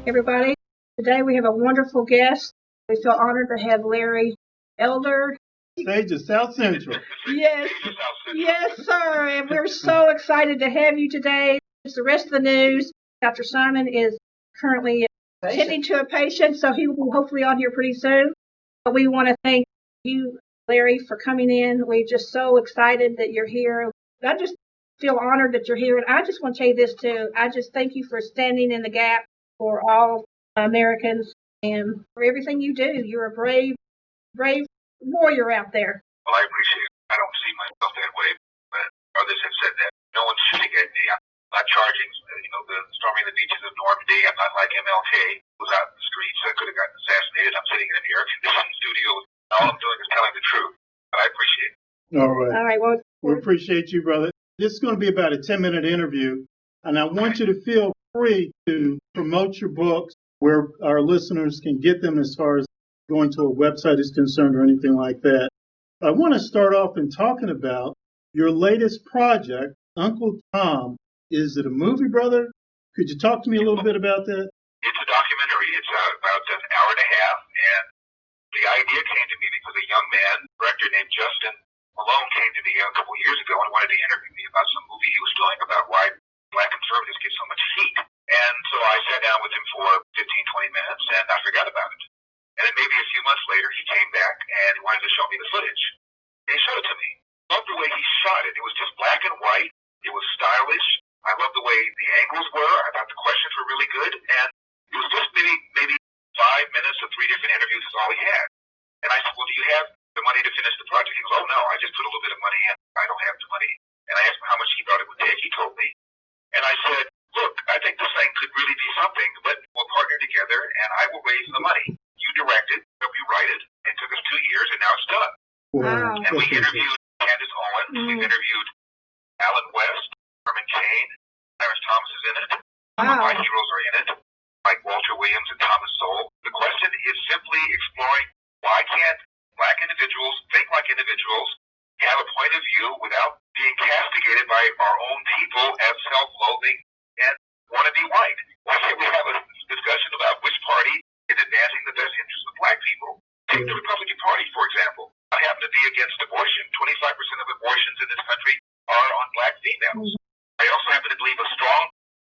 everybody. Today we have a wonderful guest. We feel honored to have Larry Elder. Stage of South Central. Yes, yes, sir. And we're so excited to have you today. The rest of the news, Dr. Simon is currently tending to a patient, so he will be hopefully on here pretty soon. But we want to thank you, Larry, for coming in. We're just so excited that you're here. I just feel honored that you're here. And I just want to tell you this, too. I just thank you for standing in the gap for all Americans and for everything you do. You're a brave warrior out there. Well, I appreciate it. I don't see myself that way, but others have said that. No one's shooting at me. I'm not charging, the storming the beaches of Normandy. I'm not like MLK, who's out in the streets. I could have gotten assassinated. I'm sitting in an air-conditioned studio. All I'm doing is telling the truth. But I appreciate it. All right. All right. Well, we appreciate you, brother. This is going to be about a 10-minute interview, and I want you to feel free to promote your books where our listeners can get them as far as going to a website is concerned or anything like that. I want to start off in talking about your latest project, Uncle Tom. Is it a movie, brother? Could you talk to me a little bit about that? It's a documentary. It's about an hour and a half, and the idea came to me because a young man, director named Justin Malone, came to me a couple of years ago and wanted to interview me about some movie he was doing about why black conservatives get so much heat. And so I sat down with him for 15, 20 minutes, and I forgot about it. And then maybe a few months later, he came back and he wanted to show me the footage. And he showed it to me. I loved the way he shot it. It was just black and white. It was stylish. I loved the way the angles were. I thought the questions were really good. And it was just maybe 5 minutes of 3 different interviews is all he had. And I said, well, do you have the money to finish the project? He goes, oh, no, I just put a little bit of money in. I don't have the money. And I asked him how much he thought it would take. He told me. And I said, look, I think this thing could really be something, but we'll partner together and I will raise the money. You direct it, help you write it. It took us 2 years and now it's done. Wow. And we interviewed Candace Owens. We've interviewed Alan West, Herman Cain, Clarence Thomas is in it. Some of my heroes are in it, like Walter Williams and Thomas Sowell. The question is simply exploring why can't black individuals think like individuals, have a point of view without being castigated by our own people as self-loathing and want to be white. Why can't we have a discussion about which party is advancing the best interests of black people? Take the Republican Party, for example. I happen to be against abortion. 25% of abortions in this country are on black females. I also happen to believe a strong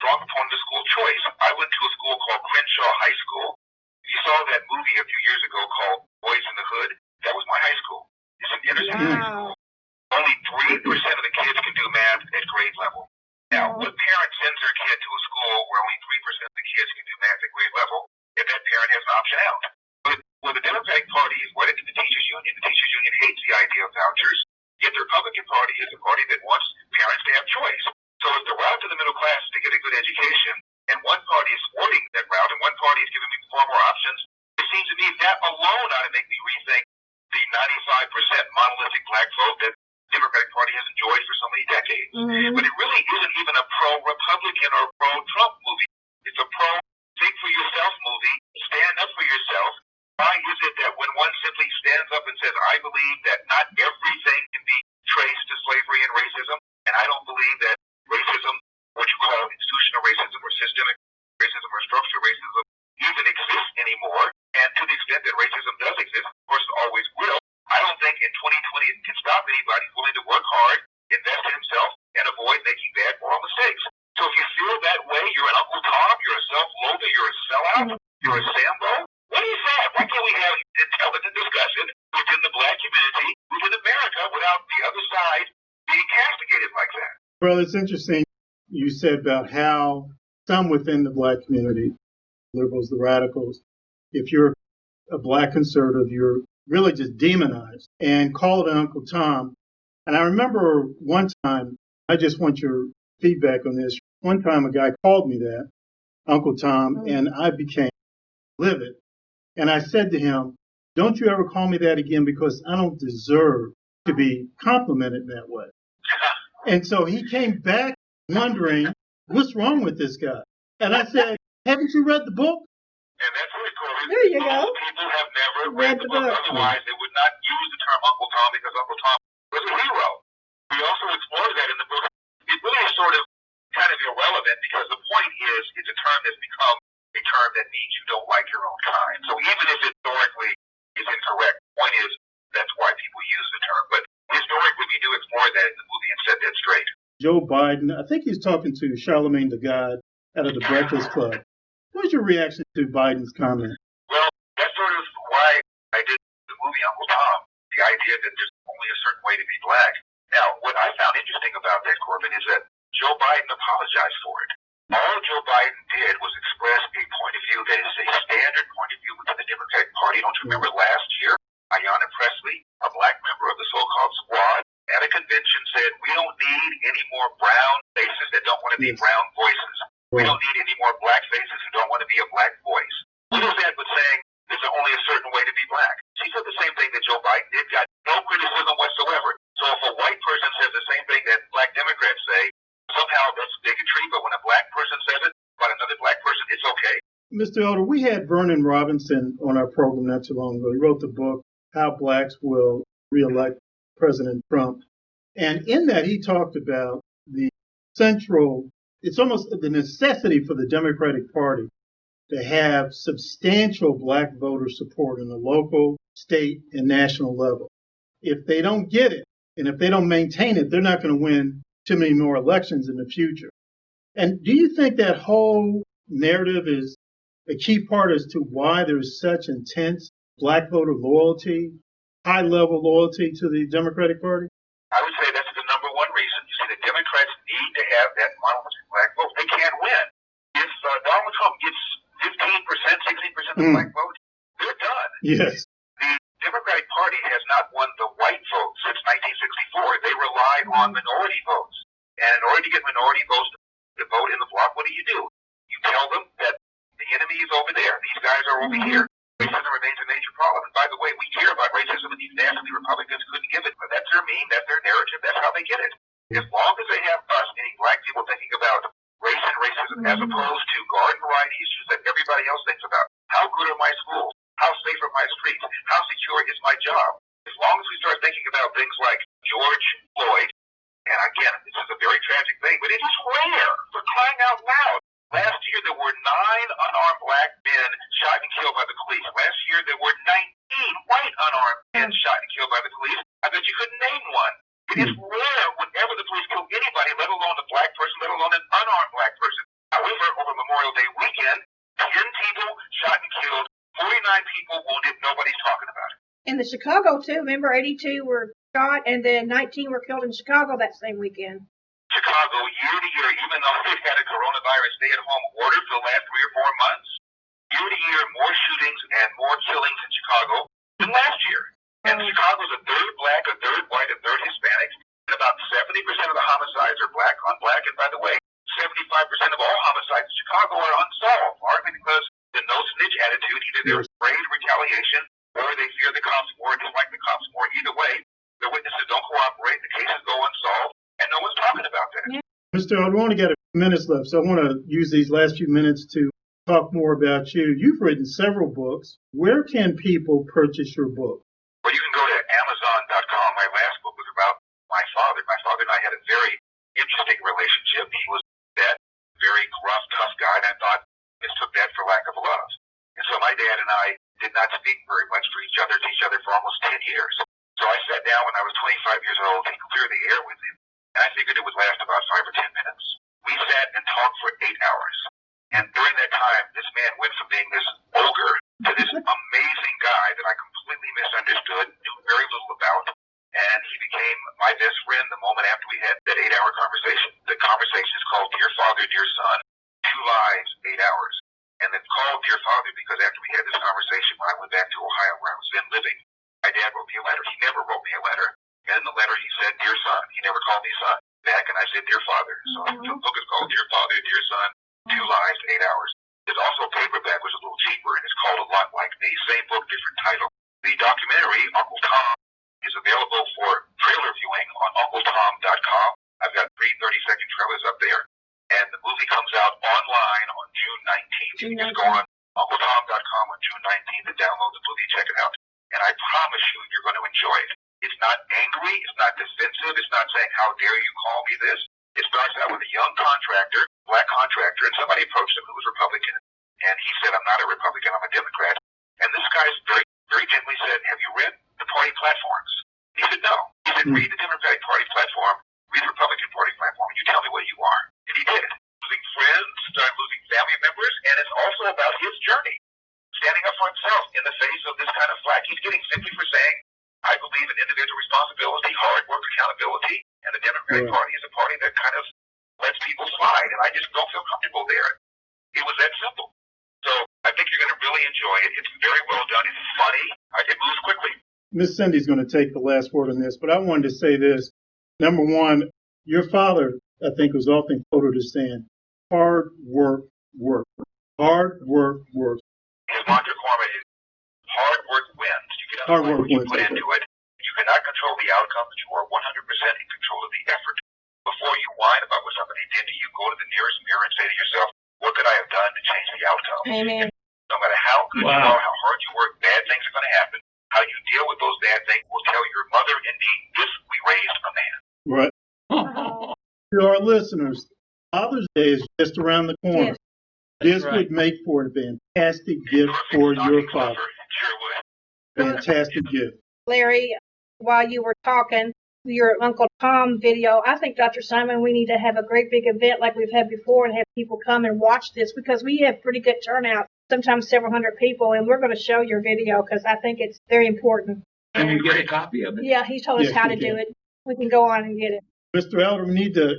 proponent of school choice. I went to a school called Crenshaw High School. You saw that movie a few years ago called Boys in the Hood. That was my high school. It's an inner city high school. Only 3% of the kids can do math at grade level. Now, what parent sends their kid to a school where only 3% of the kids can do math at grade level if that parent has an option out? Well, the Democratic Party is wedded to the Teachers Union. The Teachers Union hates the idea of vouchers. Yet the Republican Party is a party that wants parents to have choice. So if the route to the middle class is to get a good education, and one party is supporting that route, and one party is giving me far more options, it seems to me that alone ought to make me rethink the 95% monolithic black vote that the Democratic Party has enjoyed for so many decades. But it really isn't even a pro-Republican or pro-Trump movie. It's a pro-think for yourself movie, stand up for yourself. Why is it that when one simply stands up and says, I believe that not everything can be traced to slavery and racism, and I don't believe that racism, what you call institutional racism or systemic racism or structural racism, even exists anymore, and to the extent that racism does exist, of course it always will, I don't think in 2020 it can stop anybody willing to work hard, invest in himself, and avoid making bad moral mistakes. So if you feel that way, you're an Uncle Tom, you're a self-loather, you're a sellout, you're a Sambo, what do you say? Why can't we have intelligent discussion within the black community, within America, without the other side being castigated like that? Well, it's interesting you said about how some within the black community, liberals, the radicals, if you're a black conservative, you're really just demonized and called Uncle Tom. And I remember one time, I just want your feedback on this. One time a guy called me that, Uncle Tom, and I became livid. And I said to him, don't you ever call me that again because I don't deserve to be complimented that way. And so he came back wondering, what's wrong with this guy? And I said, haven't you read the book? And that's it, Corey. There you go. Most people have never read the book. Otherwise, they would not use the term Uncle Tom because Uncle Tom was a hero. We also explored that in the book. It really is sort of kind of irrelevant because the point is it's a term that's become a term that means you don't like your own kind. So even if historically is incorrect, the point is that's why people use the term. But historically, we do explore that in the movie and set that straight. Joe Biden, I think he's talking to Charlemagne the God out of the Breakfast Club. What's your reaction to Biden's comment? Well, that's sort of why I did the movie Uncle Tom, the idea that there's only a certain way to be black. Now, what I found interesting about that, Corbin, is that Joe Biden apologized for it. All Joe Biden did was express a point of view that is a standard point of view within the Democratic Party. Don't you remember last year, Ayanna Pressley, a black member of the so-called squad, at a convention said, we don't need any more brown faces that don't want to be brown voices. We don't need any more black faces who don't want to be a black voice. What is that but saying there's only a certain way to be black? She said the same thing that Joe Biden did, got no criticism whatsoever. So if a white person says the same thing that black Democrats say, somehow that's bigotry, but when a black person says it about another black person, it's okay. Mr. Elder, we had Vernon Robinson on our program not too long ago. He wrote the book, How Blacks Will Reelect President Trump. And in that, he talked about the central, it's almost the necessity for the Democratic Party to have substantial black voter support on the local, state, and national level. If they don't get it, and if they don't maintain it, they're not going to win too many more elections in the future. And do you think that whole narrative is a key part as to why there's such intense black voter loyalty, high-level loyalty to the Democratic Party? I would say that's the number one reason. You see, the Democrats need to have that monolithic black vote. They can't win. If Donald Trump gets 15%, 16% of the black vote, they're done. Yes. The Democratic Party has not won the white vote since 1964. They rely on minority votes. And in order to get minority votes to vote in the bloc, what do? You tell them that the enemy is over there. These guys are over here. Racism remains a major problem. And by the way, we hear about racism, and these nasty Republicans couldn't give it. But that's their meme, that's their narrative, that's how they get it. As long as they have us, any black people, thinking about race and racism as opposed to garden variety issues that everybody else thinks about. How good are my schools? How safe are my streets? How secure is my job? As long as we start thinking about things like George Floyd, and again, this is a very tragic thing, but it is rare, for crying out loud. Last year, there were 9 unarmed black men shot and killed by the police. Last year, there were 19 white unarmed men shot and killed by the police. I bet you couldn't name one. It is rare whenever the police kill anybody, let alone a black person, let alone an unarmed black person. However, over Memorial Day weekend, 10 people shot and killed, 49 people wounded, nobody's talking about it. In the Chicago, too, remember 82 were shot and then 19 were killed in Chicago that same weekend. Chicago, year to year, even though they've had a coronavirus stay-at-home order for the last 3 or 4 months, year to year, more shootings and more killings in Chicago than last year. And Chicago's a third black, a third white, a third Hispanic, and about 70% of the homicides are black on black. And by the way, 75% of all homicides in Chicago are unsolved, largely because the no-snitch attitude, either they're afraid of retaliation or they fear the cops more, dislike the cops more. Either way, the witnesses don't cooperate, the cases go unsolved, and no one's talking about that. Yeah. Mr. I want to get a few minutes left, so I want to use these last few minutes to talk more about you. You've written several books. Where can people purchase your book? Well, you can go to Amazon.com. My last book was about my father. My father and I had a very interesting relationship. He was that very gruff, tough guy, and I thought mistook that for lack of love. And so my dad and I did not speak very much to each other for almost 10 years. So I sat down when I was 25 years old to clear the air with him, and I figured it would last about 5 or 10 minutes. We sat and talked for 8 hours. And during that time, this man went from being this ogre to this amazing guy that I completely misunderstood, knew very little about, and he became my best friend the moment after we had that 8-hour conversation. The conversation is called Dear Father, Dear Son, 2 lives, 8 hours. And it's called Dear Father because after we had this conversation, when I went back to Ohio where I was then living, my dad wrote me a letter. He never wrote me a letter. And in the letter he said, Dear Son. He never called me son back, and I said, Dear Father. So the book is called Dear Father, Dear Son, 2 lives, 8 hours. There's also a paperback, which is a little cheaper, and it's called A Lot Like Me. Same book, different title. The documentary, Uncle Tom, is available for trailer viewing on UncleTom.com. I've got 3 30-second trailers up there. And the movie comes out online on June 19th. You can just go on UncleTom.com on June 19th and download the movie, check it out. And I promise you, you're going to enjoy it. It's not angry, it's not defensive, it's not saying, how dare you call me this. It starts out with a young contractor, black contractor, and somebody approached him who was Republican. And he said, I'm not a Republican, I'm a Democrat. And this guy very, very gently said, have you read the party platforms? He said, no. He said, read the Democratic Party platform, read the Republican Party platform, and you tell me what you are. And he did. Losing friends, started losing family members, and it's also about his journey. Standing up for himself in the face of this kind of flack he's getting simply for saying, I believe in individual responsibility, hard work, accountability, and the Democratic Party is a party that kind of lets people slide, and I just don't feel comfortable there. It was that simple. So I think you're going to really enjoy it. It's very well done. It's funny. It moves quickly. Miss Cindy's going to take the last word on this, but I wanted to say this. Number one, your father, I think, was often quoted as saying, hard work, work. Hard work, work. His mantra, Kwame, is hard work wins. You get Hard work what you wins. put into it. You cannot control the outcome, but you are 100% in control of the effort. Before you whine about what somebody did to you, go to the nearest mirror and say to yourself, what could I have done to change the outcome? Amen. No matter how good you are, how hard you work, bad things are going to happen. How you deal with those bad things will tell your mother and me, this we raised a man. Right. To our listeners, Father's Day is just around the corner. Yes. This would make for a fantastic gift for your father. Sure would. Fantastic gift. Larry, while you were talking, your Uncle Tom video, I think, Dr. Simon, we need to have a great big event like we've had before and have people come and watch this because we have pretty good turnout, sometimes several hundred people, and we're going to show your video because I think it's very important. Can we get a copy of it? Yeah, he told us how to do it. We can go on and get it. Mr. Elder, we need to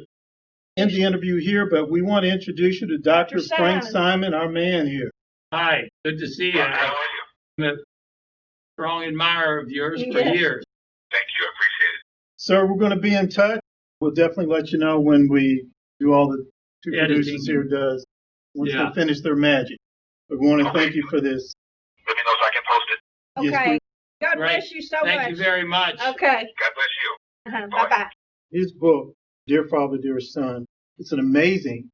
end the interview here, but we want to introduce you to Dr. Frank Simon, our man here. Hi, good to see you. How are you? I'm a strong admirer of yours for Yes. years. Thank you. I appreciate it. Sir, we're going to be in touch. We'll definitely let you know when we do all the two producers here does once they finish their magic. But we want to thank you for this. Let me know so I can post it. Yes, Okay. please. God Great. bless you so much. Thank you very much. Okay. God bless you. Bye-bye. His book, Dear Father, Dear Son, it's an amazing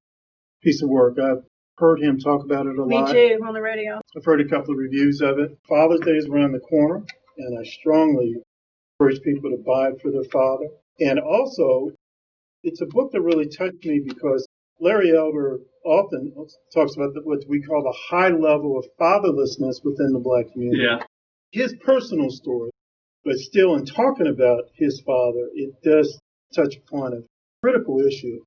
piece of work. I've heard him talk about it a Me lot. too, on the radio. I've heard a couple of reviews of it. Father's Day is around the corner, and I strongly encourage people to buy it for their father. And also, it's a book that really touched me because Larry Elder often talks about what we call the high level of fatherlessness within the Black community. Yeah. His personal story, but still in talking about his father, it does touch upon a critical issue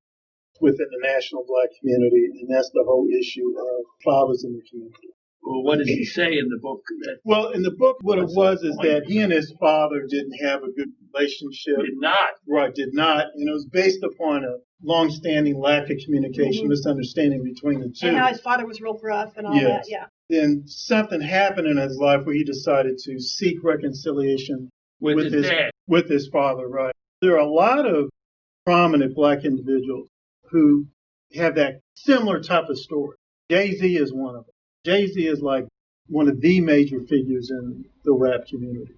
within the national Black community, and that's the whole issue of fathers in the community. Well, what does he say in the book? Well, in the book, what it was is that he and his father didn't have a good relationship. Did not. Right, did not. And it was based upon a long-standing lack of communication, misunderstanding between the two. And how his father was real gruff and all Yes. that, yeah. Then something happened in his life where he decided to seek reconciliation With his dad. with his father, right. There are a lot of prominent Black individuals who have that similar type of story. Jay-Z is one of them. Jay-Z is like one of the major figures in the rap community.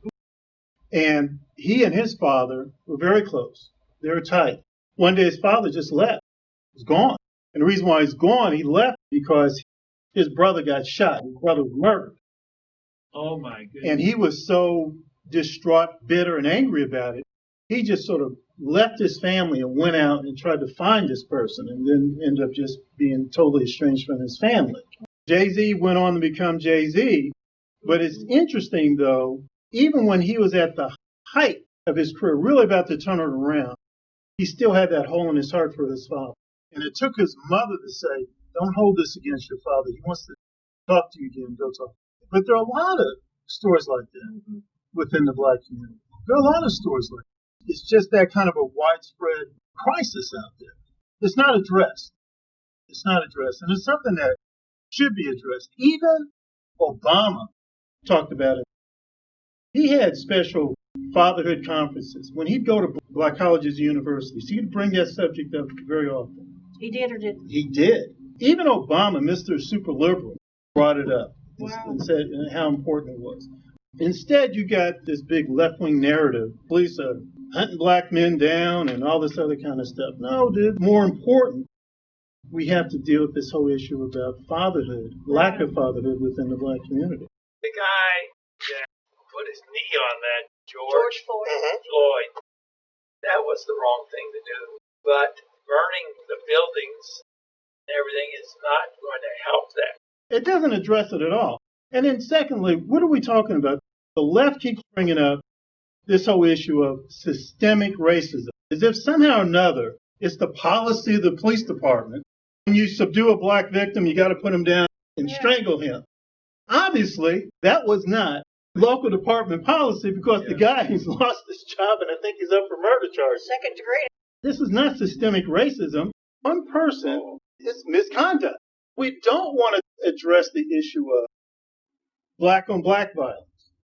And he and his father were very close. They were tight. One day his father just left. He was gone. And the reason why he's gone, he left because his brother got shot. His brother was murdered. Oh, my goodness. And he was so distraught, bitter, and angry about it, he just sort of left his family and went out and tried to find this person and then ended up just being totally estranged from his family. Jay-Z went on to become Jay-Z, but it's interesting, though, even when he was at the height of his career, really about to turn it around, he still had that hole in his heart for his father. And it took his mother to say, don't hold this against your father. He wants to talk to you again. Go talk. But there are a lot of stories like that within the Black community. There are a lot of stories like that. It's just that kind of a widespread crisis out there. It's not addressed. It's not addressed. And it's something that should be addressed. Even Obama talked about it. He had special fatherhood conferences. When he'd go to Black colleges and universities, he'd bring that subject up very often. He did or didn't? He did. Even Obama, Mr. Super Liberal, brought it up and said how important it was. Instead, you got this big left-wing narrative. Police are hunting Black men down and all this other kind of stuff. No, dude, more important, we have to deal with this whole issue about fatherhood, lack of fatherhood within the Black community. The guy that put his knee on that George Floyd. Floyd, that was the wrong thing to do. But burning the buildings and everything is not going to help that. It doesn't address it at all. And then secondly, what are we talking about? The left keeps bringing up this whole issue of systemic racism, as if somehow or another it's the policy of the police department. When you subdue a black victim, you got to put him down and strangle him. Obviously, that was not local department policy because the guy has lost his job and I think he's up for murder charges. Second degree. This is not systemic racism. One person is misconduct. We don't want to address the issue of black on black violence.